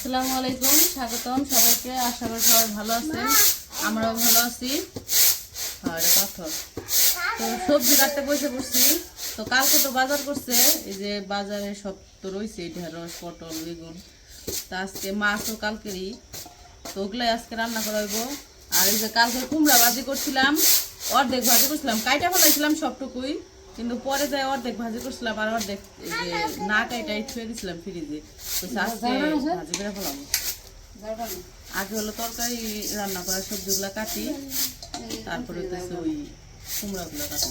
আসসালামু আলাইকুম, স্বাগতম সবাইকে। আশা করি সবাই ভালো আছেন, আমরাও ভালো আছি। পাথর তো সবজি কাটতে বসে পড়ছি। তো কালকে তো বাজার করছে, এই যে বাজারে সব তো রয়েছে, ঢেঁড়স, পটল, বেগুন। তা আজকে মাছও কালকেরই, তো ওগুলাই আজকে রান্না করা হইব। আর এই যে কালকে কুমড়া ভাজি করছিলাম, অর্ধেক ভাজি করছিলাম, কাইটা ফেলাইছিলাম সবটুকুই, কিন্তু পরে যাই অর্ধেক ভাজি করছিলাম আর অর্ধেক এই যে না কাইটাই ছুঁয়ে দিছিলাম ফ্রিজে। আজকে ভাজি করে ফেলাম। আগে হলো তরকারি রান্না করা, সবজিগুলো কাটি, তারপরে হচ্ছে ওই কুমড়াগুলো কাটি।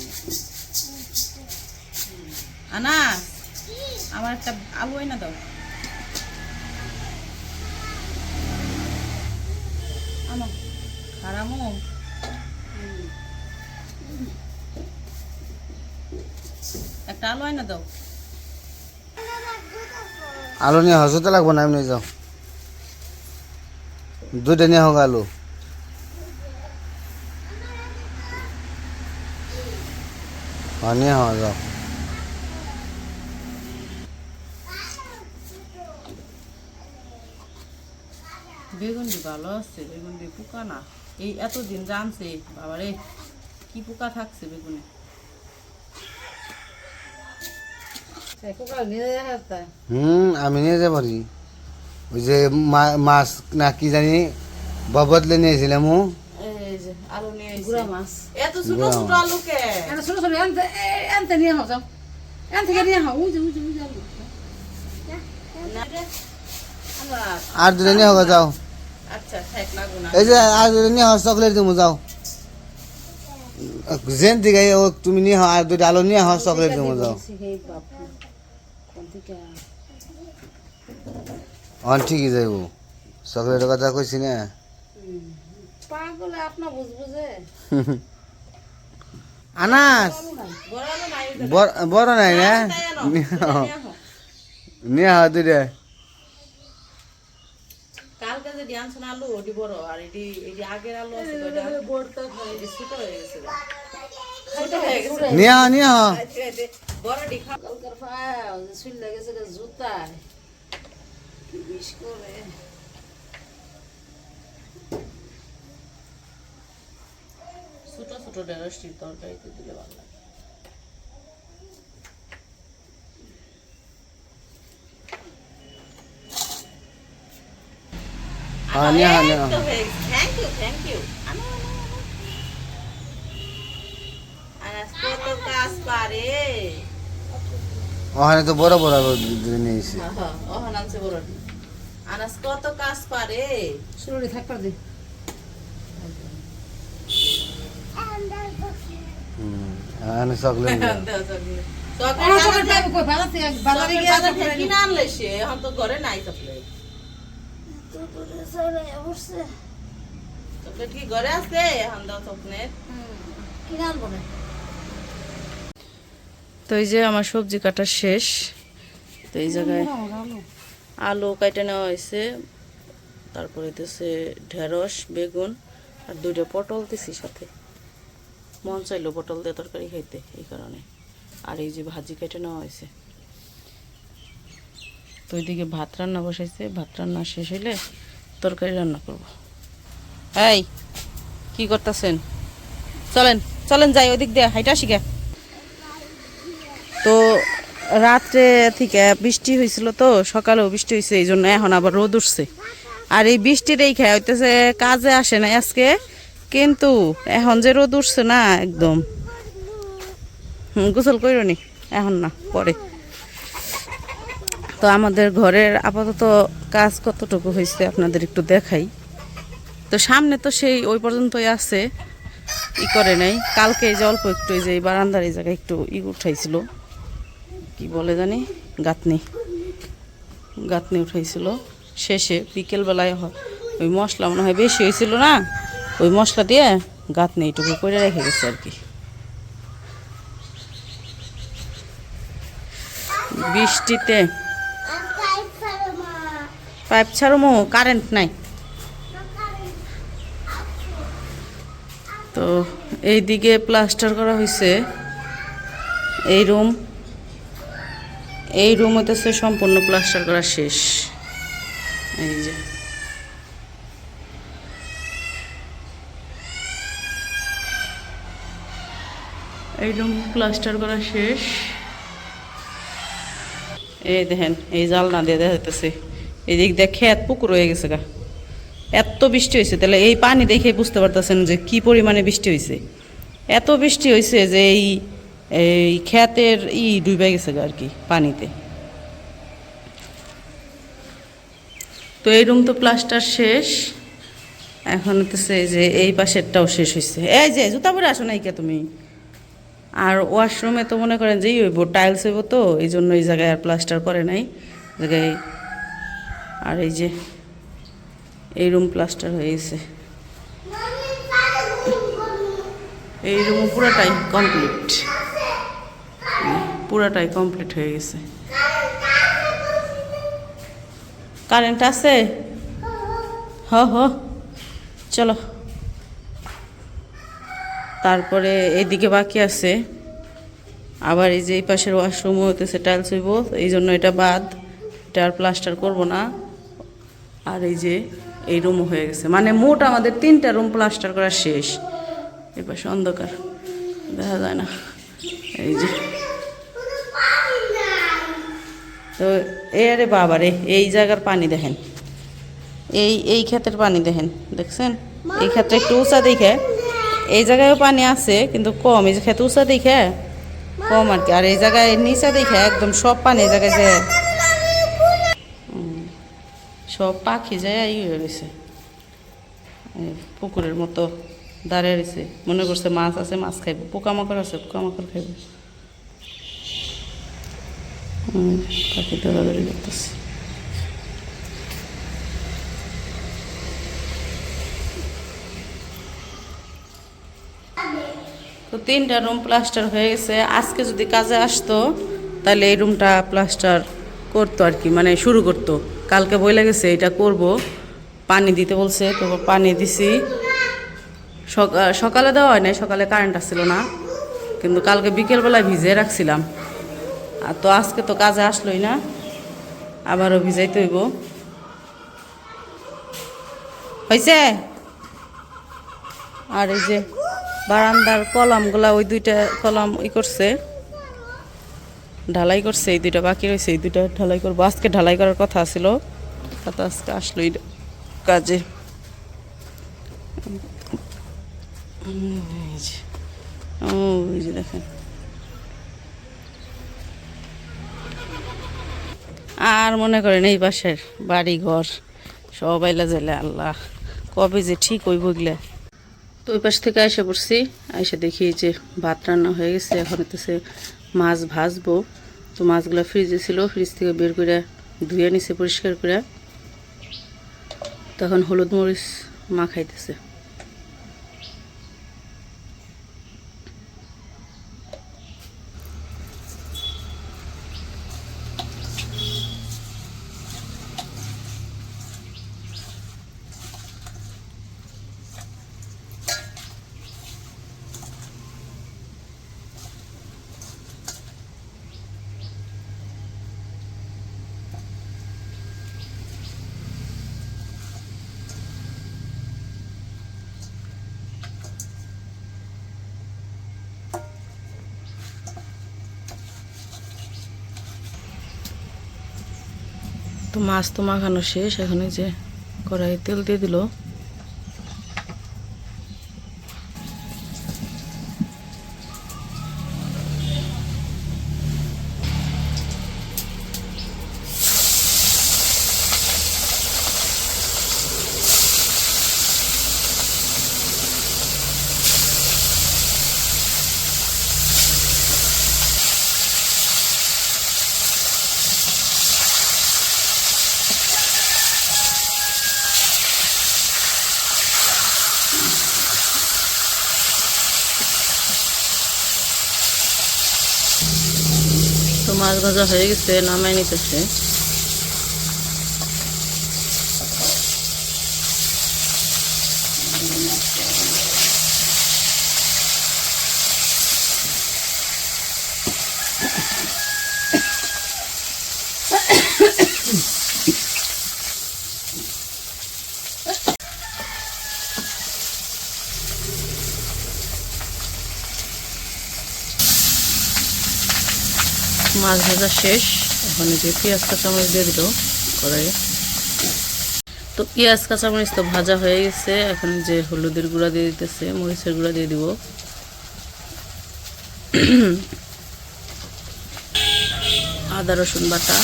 আনাস, আমার একটা আলু না দাও। খারামো একটা আলু না দাও। আলু নিয়ে হসতে লাগবো না, এমনি যাও, দুইটা নিয়ে হোক আলু। নিয়ে হওয়া যাও। বেগুনটি ভালো আছে, বেগুনটি পোকা না, এই এতদিন জানছে বাবারে কি পোকা থাকছে বেগুনে। আমি নিয়ে যাবো পারি। ওই যে মাছ না কি জানি বদলে নিয়েছিলাম। এই যে আলু নিয়ে গুড়া মাছ, এত ছোট ছোট আলু কে? এত ছোট ছোট আনতে নিয়ে হও, যাও এন থেকে নিয়ে হও। উজে উজে উজে আলু আর দুটো নিয়ে হোক যাও। আচ্ছা থাক, লাগবো না। এই যে আর দুটো নিয়ে হস, চকলেট দিব যাও। যেন থেকে তুমি নিয়ে হও, আর দুটো আলু নিয়ে হস, চকলেট দিব যাও। ঠিকই যাইব, চকলেটের কথা কইছি না। পাগলে আপনার বুঝবুঝে আনাস বড় নাই না, নিয়ে হওয়া দুইটা। কালকে যে ডিয়ানছন আলু ওটি বড়, আর এটি এটি আগের আলু আছে ওটা বড়টা খাই, এটি ছোট হয়ে গেছে, ছোট হয়ে গেছে। নিয়ে হও, নিয়ে হও। বড় ডিখা কালকার ফাও যে শুল লাগেছে জুতায় কি বিষ করে। ছোট ছোট ঢেঁড়সটির তরকারিতে দিলে ভালো লাগে। নিয়ে হও, নিয়ে হও। Thank you thank you. কত কাজ পারে, ওখানে তো বড় বড় নিয়েছি। ওখানে আনছে বড়। আনাস কত কাজ পারে। শুরুরে থাকবার দে চকলেট বাজারে গিয়ে কিনে আনলে সে, এখন তো ঘরে নাই চকলেট। চকলেট কি ঘরে আছে? এখন দাও চকলেট। কিনে আনবো না। তো এই যে আমার সবজি কাটা শেষ। তো এই জায়গায় আলু কাটে নেওয়া হয়েছে, তারপরে দিতেছে ঢেঁড়স, বেগুন আর দুইটা পটল দিছি সাথে। মন চাইলো পটল দিয়ে তরকারি খাইতে, এই কারণে। আর এই যে ভাজি কেটে নেওয়া হয়েছে। তো ওইদিকে ভাত রান্না বসাইছে, ভাত রান্না শেষ হইলে তরকারি রান্না করব। এই কি করতেছেন? চলেন চলেন যাই ওইদিক দিয়ে, হাইটা শিখে। তো রাত্রে থেকে বৃষ্টি হয়েছিল, তো সকালেও বৃষ্টি হয়েছে, এই জন্য এখন আবার রোদ উঠছে। আর এই বৃষ্টির এই খেয়ে হইতেছে কাজে আসে না আজকে, কিন্তু এখন যে রোদ উঠছে না একদম। গোসল করো নি এখন না, পরে। তো আমাদের ঘরের আপাতত কাজ কতটুকু হয়েছে আপনাদের একটু দেখাই। তো সামনে তো সেই ওই পর্যন্তই আছে, ই করে নাই। কালকে এই যে অল্প একটু এই যে বারান্দার এই জায়গায় একটু উঠাইছিল, কি বলে জানি, গাঁথনি উঠাইছিল। শেষে বিকেলবেলায় ওই মশলা মনে হয় বেশি হয়েছিল না, ওই মশলা দিয়ে গাঁথনি এইটুকু করে রেখে গেছে আর কি। বৃষ্টিতে পাইপ ছাড়মো, কারেন্ট নাই। তো এইদিকে প্লাস্টার করা হয়েছে, এই রুম হইতেছে সম্পূর্ণ প্লাস্টার করা শেষ। এই যে এই রুম প্লাস্টার করা শেষ। এই দেখেন এই জালনা দিয়ে দেখা যাইতেছে এই দিক দিয়ে ক্ষেত পুকুর হয়ে গেছে গা, এত বৃষ্টি হয়েছে। তাহলে এই পানি দেখে বুঝতে পারতেছেন যে কি পরিমাণে বৃষ্টি হয়েছে। এত বৃষ্টি হয়েছে যে এই এই ক্ষেতের ডুবে গেছে গা আর কি পানিতে। তো এই রুম তো প্লাস্টার শেষ, এখন হতেছে যে এই পাশেরটাও শেষ হয়েছে। এই যে জুতা পরে আসো নাই কে তুমি? আর ওয়াশরুমে তো মনে করেন যেই হইব টাইলস হইব, তো এই জন্য এই জায়গায় আর প্লাস্টার করে নাই জায়গায়। আর এই যে এই রুম প্লাস্টার হয়ে গেছে, এই রুম পুরাটাই কমপ্লিট, পুরাটাই কমপ্লিট হয়ে গেছে। কারেন্ট আছে? হ হ চলো। তারপরে এইদিকে বাকি আছে আবার এই যে এই পাশের ওয়াশরুম হইতেছে টাইলস হইব, এই জন্য এটা বাদ, এটা আর প্লাস্টার করব না। আর এই যে এই রুমও হয়ে গেছে, মানে মোট আমাদের 3টা রুম প্লাস্টার করা শেষ। এই পাশে অন্ধকার দেখা যায় না। এই যে তো আরে বাবারে এই জায়গার পানি দেখেন, এই ক্ষেতের পানি দেখেন, দেখছেন? এই ক্ষেত্রে একটু উঁচা দেখে, এই জায়গায়ও পানি আছে কিন্তু কম, এই যে ক্ষেত উঁচা দেখে কম আর কি। আর এই জায়গায় নিচা দেখে একদম সব পানি এই জায়গায় যায়, সব পাখি যায় হয়ে রয়েছে পুকুরের মতো দাঁড়িয়ে রয়েছে, মনে করছে মাছ আছে মাছ খাইব, পোকামাকড় আছে পোকামাকড় খাইব। পাখি দৌড়াদৌড়ি করতেছে। তো 3টা রুম প্লাস্টার হয়ে গেছে। আজকে যদি কাজে আসতো তাহলে এই রুমটা প্লাস্টার করতো আর কি, মানে শুরু করতো। কালকে বইলা গেছে এটা করব, পানি দিতে বলছে, তো পানি দিছি। সকালে দেওয়া হয় নাই, সকালে কারেন্ট আসছিল না, কিন্তু কালকে বিকেলবেলায় ভিজিয়ে রাখছিলাম। আর তো আজকে তো কাজে আসলোই না, আবারও ভিজাইতে হইব। হয়েছে? আর এই যে বারান্দার কলামগুলা, ওই 2টা কলাম করছে, ঢালাই করছে, এই 2টা বাকি রয়েছে, এই 2টা ঢালাই করবো। আজকে ঢালাই করার কথা ছিল, তো আজকে আসলোই কাজে। ওই যে দেখেন, আর মনে করেন এই পাশের বাড়ি ঘর সব আইলা যাইলে আল্লাহ কবে যে ঠিক হইব গিলা। তো ওই পাশ থেকে এসে পড়ছি, এসে দেখি যে ভাত রান্না হয়ে গেছে। এখন হতেছে মাছ ভাজবো। তো মাছগুলো ফ্রিজে ছিল, ফ্রিজ থেকে বের করে ধুয়ে নিছে পরিষ্কার করে, তখন হলুদ মরিচ মাখাইতেছে। তো মাছ তো মাখানো শেষ, এখন এই যে কড়াইয়ে তেল দিয়ে দিল। তো মাছ ভাজা হয়ে গেছে, নামাই নিতেছে। মাছ ভাজা শেষ। এখন যে পেঁয়াজ কাঁচামরিচ দিয়ে দিল কড়াইয়ে। তো পেঁয়াজ কাঁচামরিচ তো ভাজা হয়ে গেছে। এখন যে হলুদের গুঁড়া দিয়ে দিতেছে, মরিচের গুঁড়া দিয়ে দিব, আদা রসুন বাটা,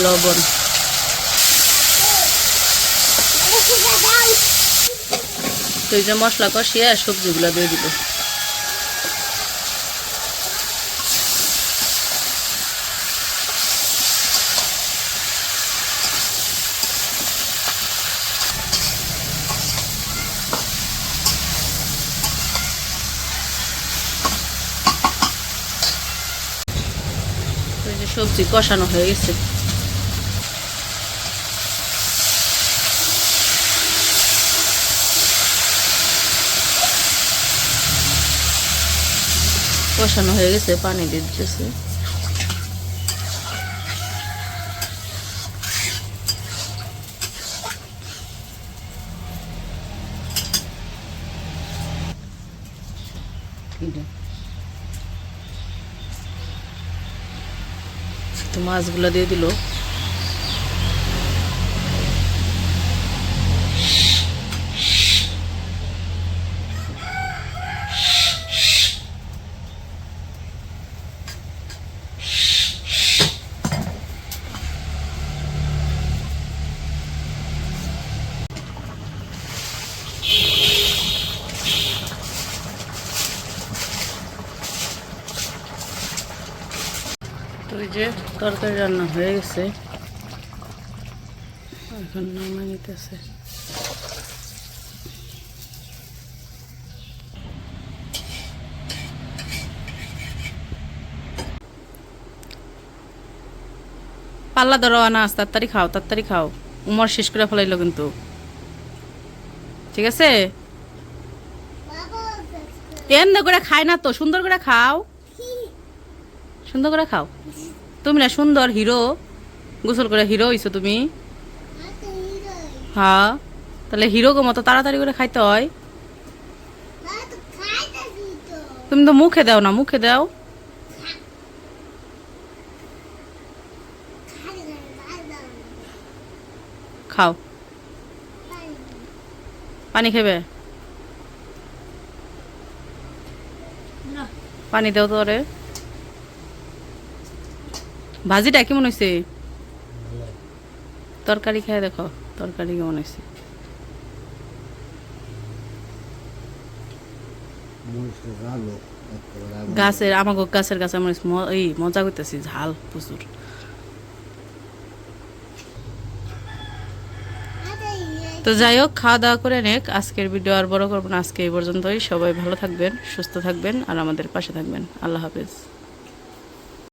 লবণ। তো এই যে মশলা কষিয়ে আর সবজিগুলো দিয়ে দিল। সবজি কষানো হয়ে গেছে। কষানো হয়ে গেছে, পানি দিয়ে দিতেছে। তো মাছগুলো দিয়ে দিল। তো এই যে তরকারি রান্না হয়ে গেছে, এখন নামিয়ে নিতেছে। পাল্লা ধরো আনাস, তাড়াতাড়ি খাও, তাড়াতাড়ি খাও। উমর শেষ করে ফেলাইলো কিন্তু, ঠিক আছে? এমনি করে খাই না তো, সুন্দর করে খাও, সুন্দর করে খাও। তুমি না সুন্দর হিরো, গোসল করে হিরো হইছো তুমি। হ্যাঁ, তাহলে হিরো গো মতো তাড়াতাড়ি করে খাইতে হয়। তুমি তো মুখে দাও না, মুখে দাও। খাও, পানি খাবে, পানি দাও তোরে। ভাজিটা কেমন হয়েছে? তরকারি খেয়ে দেখো, তরকারি কেমন হয়েছে। গাছের, আমাকে গাছের কাছে এই মজা করতেছি, ঝাল প্রচুর। তো যাই হোক, খাওয়া দাওয়া করে নেক। আজকের ভিডিও আর বড় করবো না, আজকে এই পর্যন্তই। সবাই ভালো থাকবেন, সুস্থ থাকবেন আর আমাদের পাশে থাকবেন। আল্লাহ হাফেজ।